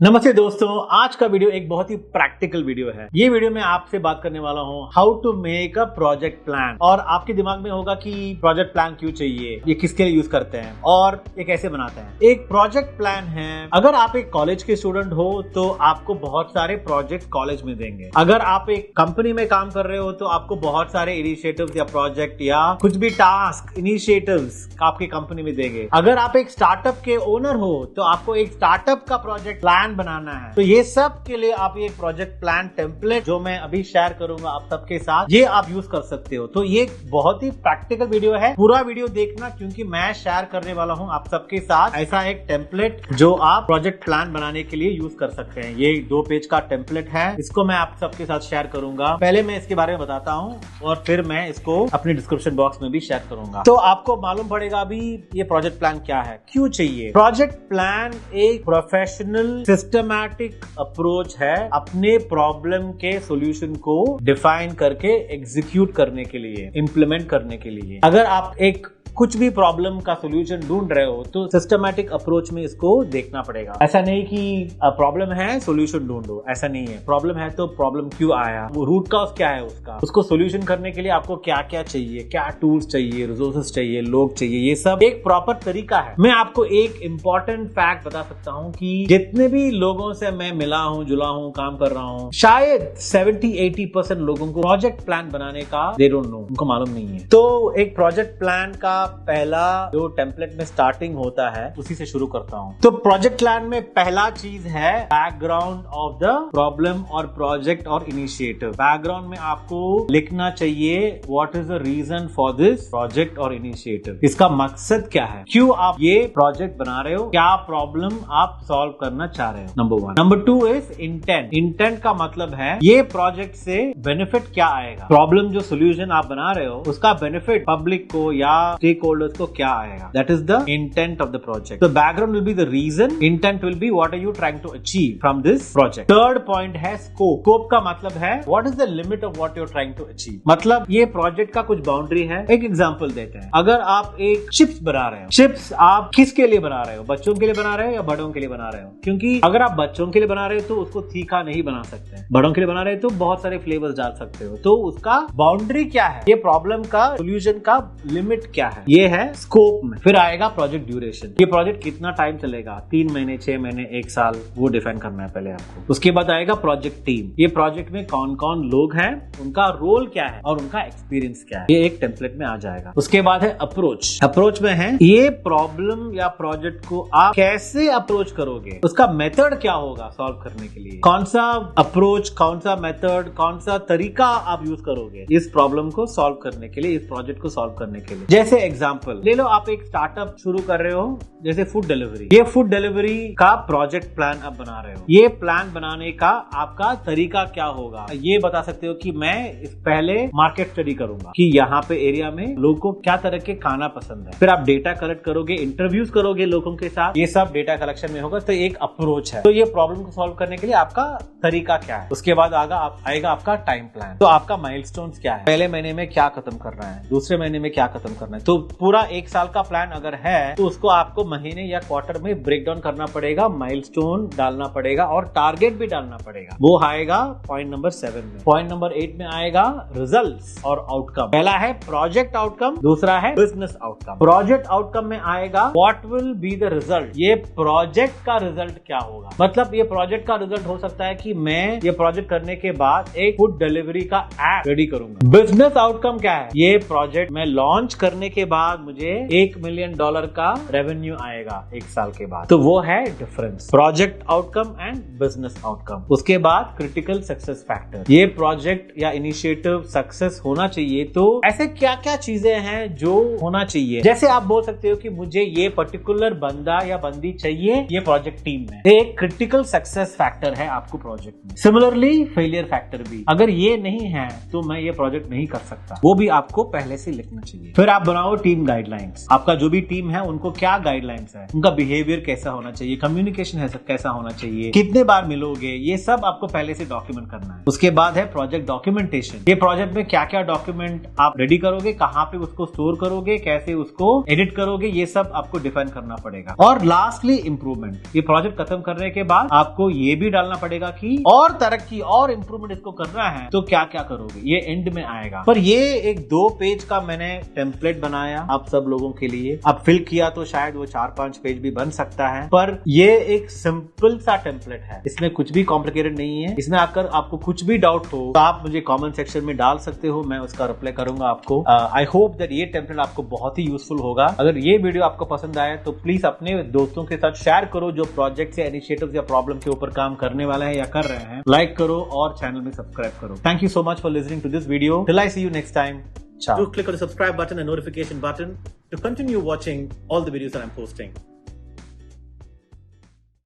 नमस्ते दोस्तों, आज का वीडियो एक बहुत ही प्रैक्टिकल वीडियो है। ये वीडियो में आपसे बात करने वाला हूँ how to make a project plan. और आपके दिमाग में होगा कि प्रोजेक्ट प्लान क्यों चाहिए, ये किसके लिए यूज करते हैं और ये कैसे बनाते हैं। एक प्रोजेक्ट प्लान है, अगर आप एक कॉलेज के स्टूडेंट हो तो आपको बहुत सारे प्रोजेक्ट कॉलेज में देंगे। अगर आप एक कंपनी में काम कर रहे हो तो आपको बहुत सारे इनिशिएटिव्स या प्रोजेक्ट या कुछ भी टास्क इनिशिएटिव्स आपकी कंपनी में देंगे। अगर आप एक स्टार्टअप के ओनर हो तो आपको एक स्टार्टअप का प्रोजेक्ट प्लान बनाना है। तो ये सब के लिए आप ये प्रोजेक्ट प्लान टेम्पलेट जो मैं अभी शेयर करूंगा आप सबके साथ, ये आप यूज कर सकते हो। तो ये बहुत ही प्रैक्टिकल वीडियो है, पूरा वीडियो देखना क्योंकि मैं शेयर करने वाला हूं आप सबके साथ ऐसा एक टेम्पलेट जो आप प्रोजेक्ट प्लान बनाने के लिए यूज कर सकते हैं। ये 2 पेज का टेम्पलेट है, इसको मैं आप सबके साथ शेयर करूंगा। पहले मैं इसके बारे में बताता हूँ और फिर मैं इसको अपने डिस्क्रिप्शन बॉक्स में भी शेयर करूंगा। तो आपको मालूम पड़ेगा अभी ये प्रोजेक्ट प्लान क्या है, क्यों चाहिए। प्रोजेक्ट प्लान एक प्रोफेशनल सिस्टमैटिक अप्रोच है अपने प्रॉब्लम के सॉल्यूशन को डिफाइन करके एग्जीक्यूट करने के लिए, इंप्लीमेंट करने के लिए। अगर आप एक कुछ भी प्रॉब्लम का सॉल्यूशन ढूंढ रहे हो तो सिस्टमैटिक अप्रोच में इसको देखना पड़ेगा। ऐसा नहीं कि प्रॉब्लम है सॉल्यूशन ढूंढो, ऐसा नहीं है। प्रॉब्लम है तो प्रॉब्लम क्यों आया, वो रूट कॉज क्या है उसका, उसको सॉल्यूशन करने के लिए आपको क्या क्या चाहिए, क्या टूल्स चाहिए, रिसोर्सेज चाहिए, लोग चाहिए, ये सब एक प्रॉपर तरीका है। मैं आपको एक इंपॉर्टेंट फैक्ट बता सकता हूँ कि जितने भी लोगों से मैं मिला हूँ, जुला हूँ, काम कर रहा हूँ, शायद 70-80% लोगों को प्रोजेक्ट प्लान बनाने का दे डोंट नो, उनको मालूम नहीं है। तो एक प्रोजेक्ट प्लान का पहला जो टेम्पलेट में स्टार्टिंग होता है उसी से शुरू करता हूं। तो प्रोजेक्ट प्लान में पहला चीज है बैकग्राउंड ऑफ द प्रॉब्लम और प्रोजेक्ट और इनिशिएटिव। बैकग्राउंड में आपको लिखना चाहिए what is the reason for this project और इनिशिएटिव, इसका मकसद क्या है, क्यों आप ये प्रोजेक्ट बना रहे हो, क्या प्रॉब्लम आप सॉल्व करना चाह रहे हो, number 1। Number 2 is intent. Intent का मतलब है ये प्रोजेक्ट से बेनिफिट क्या आएगा, प्रॉब्लम जो सोल्यूशन आप बना रहे हो उसका बेनिफिट पब्लिक को या स्टेक होल्डर्स को क्या आएगा। That is the intent of the project. The background will be the reason, intent will be what are you trying to achieve from this project. Third point है scope. Scope का मतलब है what is the limit of what you are trying to achieve, मतलब ये project का कुछ boundary है। एक एग्जांपल देते हैं, अगर आप एक चिप्स बना रहे हो, चिप्स आप किसके लिए बना रहे हो, बच्चों के लिए बना रहे हो या बड़ों के लिए बना रहे हो, क्योंकि अगर आप बच्चों के लिए बना रहे हो तो उसको तीखा नहीं बना सकते, बड़ों के लिए बना रहे हो तो बहुत सारे फ्लेवर्स डाल सकते हो। तो उसका बाउंड्री क्या है, ये प्रॉब्लम का सोल्यूशन का लिमिट क्या है, ये है स्कोप में। फिर आएगा प्रोजेक्ट ड्यूरेशन, ये प्रोजेक्ट कितना टाइम चलेगा, 3 महीने, 6 महीने, 1 साल, वो डिफाइन करना है पहले आपको। उसके बाद आएगा प्रोजेक्ट टीम, ये प्रोजेक्ट में कौन कौन लोग हैं, उनका रोल क्या है और उनका एक्सपीरियंस क्या है, ये एक टेम्पलेट में आ जाएगा। उसके बाद है अप्रोच। अप्रोच में है ये प्रॉब्लम या प्रोजेक्ट को आप कैसे अप्रोच करोगे, उसका मेथड क्या होगा सॉल्व करने के लिए, कौन सा अप्रोच, कौन सा मेथड, कौन सा तरीका आप यूज करोगे इस प्रॉब्लम को सॉल्व करने के लिए, इस प्रोजेक्ट को सॉल्व करने के लिए। जैसे एग्जांपल ले लो, आप एक स्टार्टअप शुरू कर रहे हो जैसे फूड डिलीवरी, ये फूड डिलीवरी का प्रोजेक्ट प्लान आप बना रहे हो। ये प्लान बनाने का आपका तरीका क्या होगा, ये बता सकते हो कि मैं इस पहले मार्केट स्टडी करूंगा कि यहाँ पे एरिया में लोगों को क्या तरह के खाना पसंद है। फिर आप डेटा कलेक्ट करोगे, इंटरव्यूज करोगे लोगों के साथ, ये सब डेटा कलेक्शन में होगा। तो एक अप्रोच है। तो ये प्रॉब्लम को सॉल्व करने के लिए आपका तरीका क्या है। उसके बाद आएगा आपका टाइम प्लान। तो आपका माइलस्टोन्स क्या है, पहले महीने में क्या खत्म करना है, दूसरे महीने में क्या खत्म करना है। तो पूरा 1 साल का प्लान अगर है तो उसको आपको महीने या क्वार्टर में ब्रेक डाउन करना पड़ेगा, माइलस्टोन डालना पड़ेगा और टारगेट भी डालना पड़ेगा। वो आएगा पॉइंट नंबर 7 में। पॉइंट नंबर 8 में आएगा रिजल्ट्स और आउटकम। पहला है प्रोजेक्ट आउटकम, दूसरा है बिजनेस आउटकम। प्रोजेक्ट आउटकम में आएगा what will be the result, ये प्रोजेक्ट का रिजल्ट क्या होगा। मतलब ये प्रोजेक्ट का रिजल्ट हो सकता है कि मैं ये प्रोजेक्ट करने के बाद एक फूड डिलीवरी का ऐप रेडी करूंगा। बिजनेस आउटकम क्या है, ये प्रोजेक्ट मैं लॉन्च करने के बाद मुझे $1 मिलियन का रेवेन्यू आएगा 1 साल के बाद। तो वो है difference, project outcome and business outcome. उसके बाद क्रिटिकल सक्सेस फैक्टर, ये प्रोजेक्ट या इनिशिएटिव सक्सेस होना चाहिए तो ऐसे क्या क्या चीजें हैं जो होना चाहिए। जैसे आप बोल सकते हो कि मुझे ये पर्टिकुलर बंदा या बंदी चाहिए ये प्रोजेक्ट टीम में, एक क्रिटिकल सक्सेस फैक्टर है आपको प्रोजेक्ट में। सिमिलरली फेलियर फैक्टर भी, अगर ये नहीं है तो मैं ये प्रोजेक्ट नहीं कर सकता, वो भी आपको पहले से लिखना चाहिए। फिर आप बनाओ टीम गाइडलाइंस, आपका जो भी टीम है उनको क्या गाइडलाइंस है, उनका बिहेवियर कैसा होना चाहिए, कम्युनिकेशन है कैसा होना चाहिए, कितने बार मिलोगे, ये सब आपको पहले से डॉक्यूमेंट करना है। उसके बाद है प्रोजेक्ट डॉक्यूमेंटेशन। ये प्रोजेक्ट में क्या क्या डॉक्यूमेंट आप रेडी करोगे, कहाँ पे उसको स्टोर करोगे, कैसे उसको एडिट करोगे, ये सब आपको डिफाइन करना पड़ेगा। और लास्टली इंप्रूवमेंट, ये प्रोजेक्ट खत्म करने के बाद आपको ये भी डालना पड़ेगा कि और तरक्की और इंप्रूवमेंट इसको करना है तो क्या क्या करोगे, ये एंड में आएगा। पर ये एक 2 पेज का मैंने टेम्पलेट बनाया आप सब लोगों के लिए। अब फिल किया तो शायद वो 4-5 पेज भी बन सकता है, पर ये एक सिंपल सा टेम्पलेट है, इसमें कुछ भी कॉम्प्लिकेटेड नहीं है। इसमें आकर आपको कुछ भी डाउट हो तो आप मुझे कमेंट सेक्शन में डाल सकते हो, मैं उसका रिप्लाई करूंगा आपको। आई होप दैट ये टेम्पलेट आपको बहुत ही यूजफुल होगा। अगर ये वीडियो आपको पसंद आए तो प्लीज अपने दोस्तों के साथ शेयर करो जो प्रोजेक्ट या इनिशिएटिव्स या प्रॉब्लम के ऊपर काम करने वाला है या कर रहे हैं। लाइक करो और चैनल में सब्सक्राइब करो। Thank you so much for listening to this video. Till I see you next time. Ciao. Do click on the subscribe button and notification button to continue watching all the videos that I'm posting.